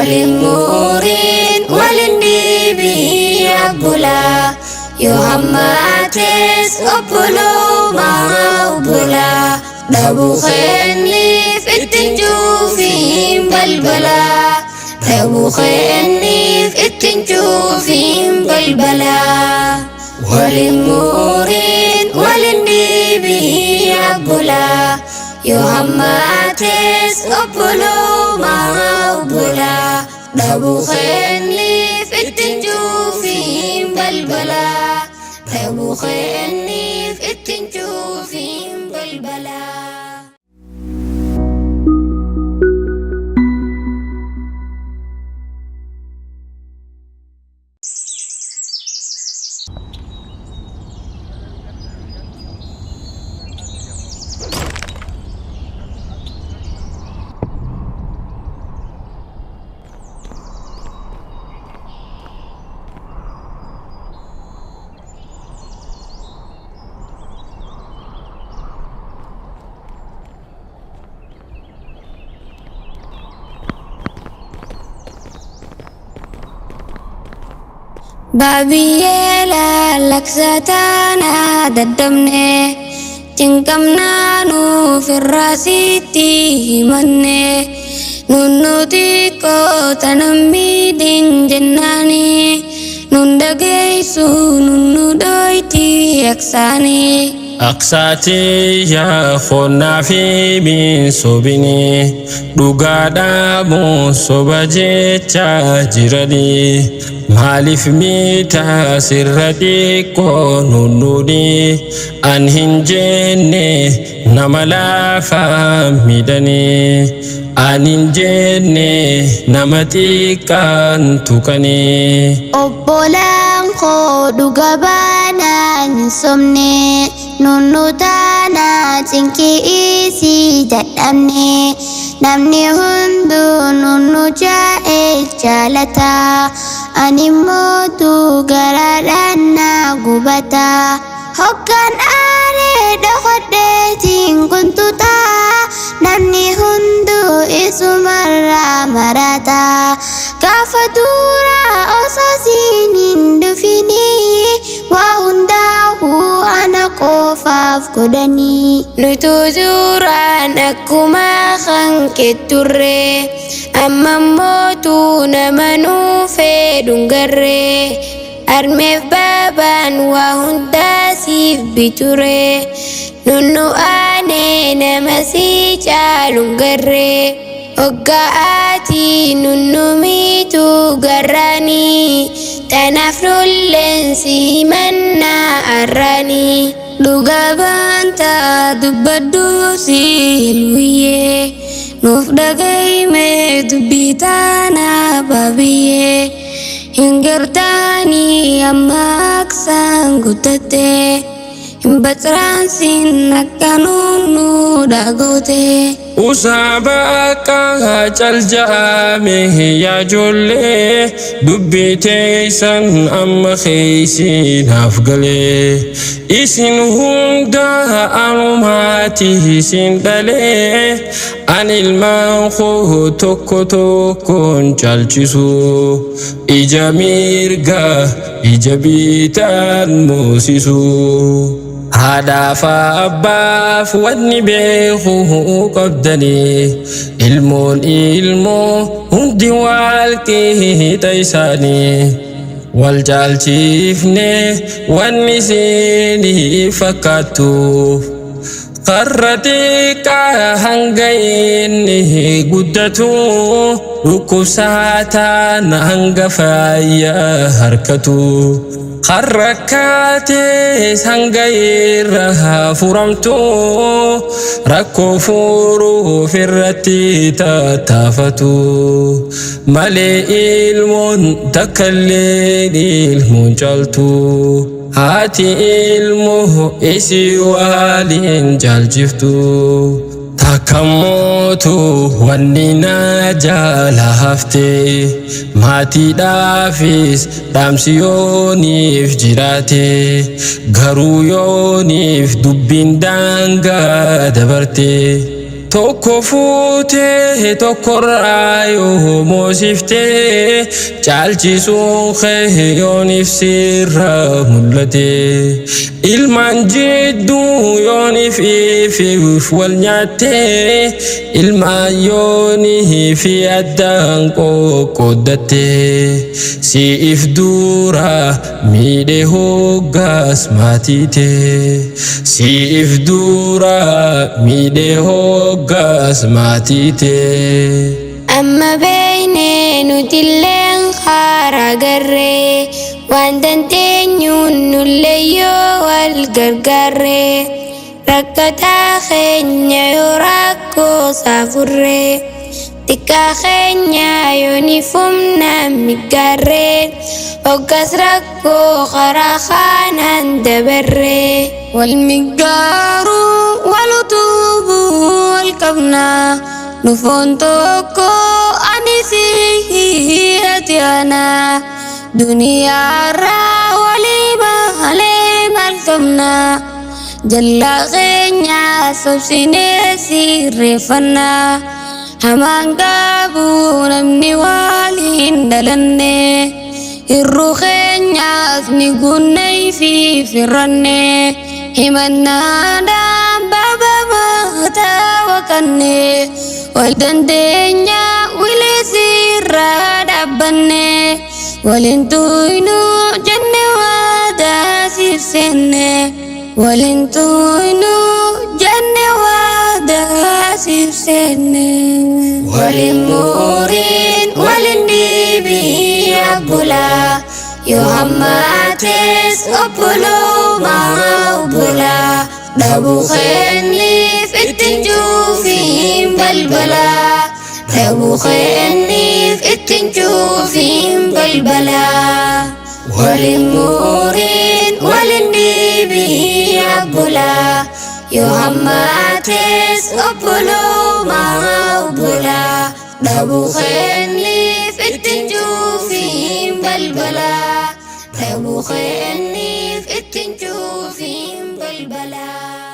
وللمورين وللنبي أبولا يوهماتس أبولو ما أبولا دابو خيني في التنجوفين بلبلا دابو خيني في التنجوفين بلبلا وللمورين وللنبي أبولا يوهماتس أبولو ما أبولا دابو خيني في التنجوفين بلبلا دابو خيني في التنجوفين بلبلا Babiyeela laksataana daddabne cinqamnaa nuuf irraa sitti himanne nunnuti qoota nammiidhin jennaani nun dhageessu nunnu dhoyti aksaanii. أقساتي يا خونا في من صوبني دوغادا مو صوبجي تاجرني مالف ميتا سرتي كونوني أنهنجني نملا فامدني أنهنجني نمتي كان تكني أبولان خودو غبانا نسمني Nunutana cinki isi jadamne namni hundu nunnu jalata animmotu garaadhanna gubata hokkan aare dhokodheetiin kuntuta namni hundu isumarra marata gaafa dura osoo siinin dhufini waa hundaahu ana qofaaf godhanii nutu suuraan akkuma kan ketturre amma mootu nama nuufee dhungarre armeef baabaan waa hundaa siif biture nunnu aanee nama si caalun garre Oggaati nunnu miitu garraani tanaaf nulleensi himanna arraani dhuga baanta dubbaddu si ilwiyyee nuuf dhagayme dubbii taana babiyyee hin gartaani amma aksaan guttatte Batraansin akka nunnu dhagoote. Usaabaka caljaame yaa ijoollee dubbii teessan amma keeysiinaaf galee isin hunda anumaati isin dhalee ani ilmaan koo tokko tokkoon caalchisu ija mirga ija bitaan moosisu. هدف أباف ودني بيخو قبدني ilmo hundi walkee taysanii waljaalchiifne wanni seeni fakkaatuuf qarratika hanga inni guddatu dhukkubsataan hanga fayyaa harkatu Harakates hanga irra furamtu rakko furu firrati tatafatu male ilmun takalleen ilmun jaltu hati ilmu isi walin jaljiftu Takamotu wanina jala hafte mati dafis damsiyonif jirate garuyonif dubbindanga dabarte Tokko fuutee tokkorraa yoo moosiftee caalchisuun kee yooniif sirra mul'ate. Ilmaan jidduu yooniif ifiif wal nyaattee ilmaan yoonii fi addaan qoqqooddatte. Siif dura miidhee hoggaas maatiite. Siif dura miidhee hoggaas maatiite. Amma beeknee nuti illeen karaa garree waan dandeenyuun nullee yoo wal gargaarree rakkataa keenya yoo rakkoo saafurree xiqqaa keenya yoo ni humnaan miggaarree hoggas rakkoo karaa kanaan dabarree wal miggaaruu wal utubuu wal qabnaa nufoon tokko ani si ati ana duniyaarraa walii malee maal qabnaa jallaa keenya sobsinee sirreeffannaa hamaan qabu namni waliin dhalanne hirruu keenyaas ni gunnee fi firranne himannaadhaan baaba mataa waqanne wal dandeenya wilee sirraa dhaabbanne waliin tuynu jenne waadaa siif seenne waliin tuynu jenne waadaa siif seenne waliin muriin waliin dhiibii abbulaa yoo hammaates obbolumaa obbulaa dhabuu keenniif ittiin cuufiin balbalaa dhabuu keenniif ittiin cuufiin balbalaa waliin muriin waliin dhiibii abbulaa yoo hammaates obbolumaa obbulaa dhabuu keenniif ittiin cuufiin balbalaa dhabuu keenniif ittiin cuufiin balbalaa.